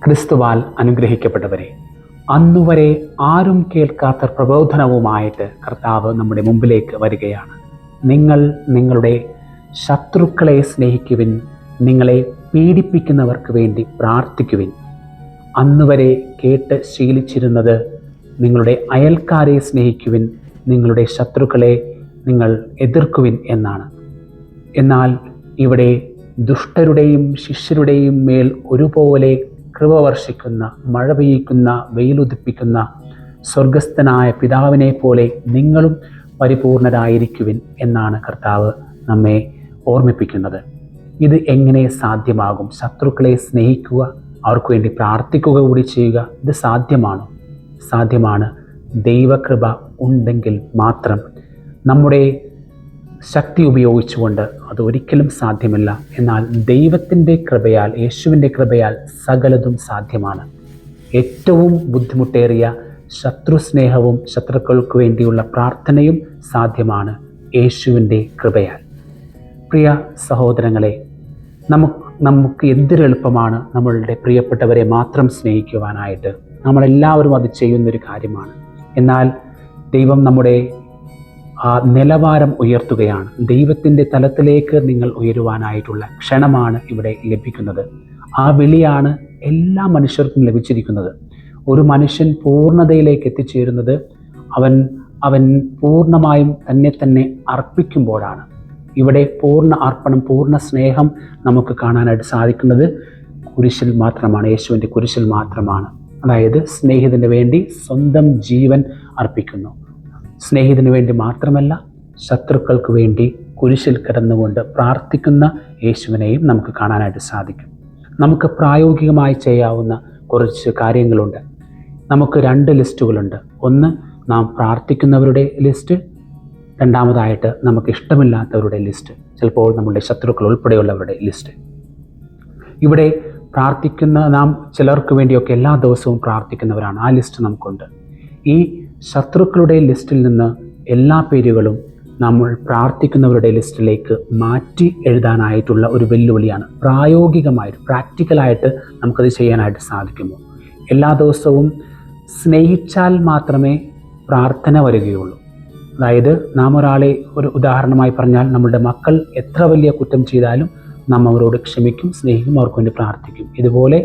ക്രിസ്തുവാൽ അനുഗ്രഹിക്കപ്പെട്ടവരെ, അന്നുവരെ ആരും കേൾക്കാത്ത പ്രബോധനവുമായിട്ട് കർത്താവ് നമ്മുടെ മുമ്പിലേക്ക് വരികയാണ്. നിങ്ങൾ നിങ്ങളുടെ ശത്രുക്കളെ സ്നേഹിക്കുവിൻ, നിങ്ങളെ പീഡിപ്പിക്കുന്നവർക്ക് വേണ്ടി പ്രാർത്ഥിക്കുവിൻ. അന്നുവരെ കേട്ട് ശീലിച്ചിരുന്നത് നിങ്ങളുടെ അയൽക്കാരെ സ്നേഹിക്കുവിൻ, നിങ്ങളുടെ ശത്രുക്കളെ നിങ്ങൾ എതിർക്കുവിൻ എന്നാണ്. എന്നാൽ ഇവിടെ ദുഷ്ടരുടെയും ശിഷ്യരുടെയും മേൽ ഒരുപോലെ കൃപ വർഷിക്കുന്ന, മഴ പെയ്യിക്കുന്ന, വെയിലുദിപ്പിക്കുന്ന സ്വർഗസ്ഥനായ പിതാവിനെ പോലെ നിങ്ങളും പരിപൂർണരായിരിക്കുവിൻ എന്നാണ് കർത്താവ് നമ്മെ ഓർമ്മിപ്പിക്കുന്നത്. ഇത് എങ്ങനെ സാധ്യമാകും? ശത്രുക്കളെ സ്നേഹിക്കുക, അവർക്ക് വേണ്ടി പ്രാർത്ഥിക്കുക കൂടി ചെയ്യുക. ഇത് സാധ്യമാണ്. ദൈവകൃപ ഉണ്ടെങ്കിൽ മാത്രം. നമ്മുടെ ശക്തി ഉപയോഗിച്ചുകൊണ്ട് അത് ഒരിക്കലും സാധ്യമല്ല. എന്നാൽ ദൈവത്തിൻ്റെ കൃപയാൽ, യേശുവിൻ്റെ കൃപയാൽ സകലതും സാധ്യമാണ്. ഏറ്റവും ബുദ്ധിമുട്ടേറിയ ശത്രുസ്നേഹവും ശത്രുക്കൾക്ക് വേണ്ടിയുള്ള പ്രാർത്ഥനയും സാധ്യമാണ് യേശുവിൻ്റെ കൃപയാൽ. പ്രിയ സഹോദരങ്ങളെ, നമുക്ക് എന്തൊരെളുപ്പമാണ് നമ്മളുടെ പ്രിയപ്പെട്ടവരെ മാത്രം സ്നേഹിക്കുവാനായിട്ട്. നമ്മളെല്ലാവരും അത് ചെയ്യുന്നൊരു കാര്യമാണ്. എന്നാൽ ദൈവം നമ്മുടെ ആ നിലവാരം ഉയർത്തുകയാണ്. ദൈവത്തിൻ്റെ തലത്തിലേക്ക് നിങ്ങൾ ഉയരുവാനായിട്ടുള്ള ക്ഷണമാണ് ഇവിടെ ലഭിക്കുന്നത്. ആ വിളിയാണ് എല്ലാ മനുഷ്യർക്കും ലഭിച്ചിരിക്കുന്നത്. ഒരു മനുഷ്യൻ പൂർണ്ണതയിലേക്ക് എത്തിച്ചേരുന്നത് അവൻ പൂർണ്ണമായും തന്നെ അർപ്പിക്കുമ്പോഴാണ്. ഇവിടെ പൂർണ്ണ അർപ്പണം, പൂർണ്ണ സ്നേഹം നമുക്ക് കാണാനായിട്ട് സാധിക്കുന്നത് കുരിശിൽ മാത്രമാണ്, യേശുവിൻ്റെ കുരിശിൽ മാത്രമാണ്. അതായത് സ്നേഹിതന് വേണ്ടി സ്വന്തം ജീവൻ അർപ്പിക്കുന്നു. സ്നേഹിതന് വേണ്ടി മാത്രമല്ല, ശത്രുക്കൾക്ക് വേണ്ടി കുരിശിൽ കിടന്നുകൊണ്ട് പ്രാർത്ഥിക്കുന്ന യേശുവിനെയും നമുക്ക് കാണാനായിട്ട് സാധിക്കും. നമുക്ക് പ്രായോഗികമായി ചെയ്യാവുന്ന കുറച്ച് കാര്യങ്ങളുണ്ട്. നമുക്ക് 2 ലിസ്റ്റുകളുണ്ട്. ഒന്ന്, നാം പ്രാർത്ഥിക്കുന്നവരുടെ ലിസ്റ്റ്. രണ്ടാമതായിട്ട് നമുക്ക് ഇഷ്ടമില്ലാത്തവരുടെ ലിസ്റ്റ്, ചിലപ്പോൾ നമ്മുടെ ശത്രുക്കൾ ഉൾപ്പെടെയുള്ളവരുടെ ലിസ്റ്റ്. ഇവിടെ പ്രാർത്ഥിക്കുന്ന നാം ചിലർക്ക് വേണ്ടിയൊക്കെ എല്ലാ ദിവസവും പ്രാർത്ഥിക്കുന്നവരാണ്. ആ ലിസ്റ്റ് നമുക്കുണ്ട്. ഈ ശത്രുക്കളുടെ ലിസ്റ്റിൽ നിന്ന് എല്ലാ പേരുകളും നമ്മൾ പ്രാർത്ഥിക്കുന്നവരുടെ ലിസ്റ്റിലേക്ക് മാറ്റി എഴുതാനായിട്ടുള്ള ഒരു വെല്ലുവിളിയാണ്. പ്രായോഗികമായിട്ട്, പ്രാക്ടിക്കലായിട്ട് നമുക്കത് ചെയ്യാനായിട്ട് സാധിക്കുമോ? എല്ലാ ദിവസവും സ്നേഹിച്ചാൽ മാത്രമേ പ്രാർത്ഥന വരികയുള്ളൂ. അതായത് നാം ഒരാളെ, ഒരു ഉദാഹരണമായി പറഞ്ഞാൽ, നമ്മളുടെ മക്കൾ എത്ര വലിയ കുറ്റം ചെയ്താലും നാം അവരോട് ക്ഷമിക്കും, സ്നേഹിക്കും, അവർക്ക് വേണ്ടി പ്രാർത്ഥിക്കും. ഇതുപോലെ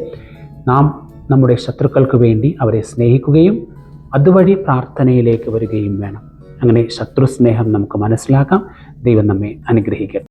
നാം നമ്മുടെ ശത്രുക്കൾക്ക് വേണ്ടി അവരെ സ്നേഹിക്കുകയും അതുവഴി പ്രാർത്ഥനയിലേക്ക് വരികയും വേണം. അങ്ങനെ ശത്രു സ്നേഹം നമുക്ക് മനസ്സിലാക്കാം. ദൈവം നമ്മെ അനുഗ്രഹിക്കട്ടെ.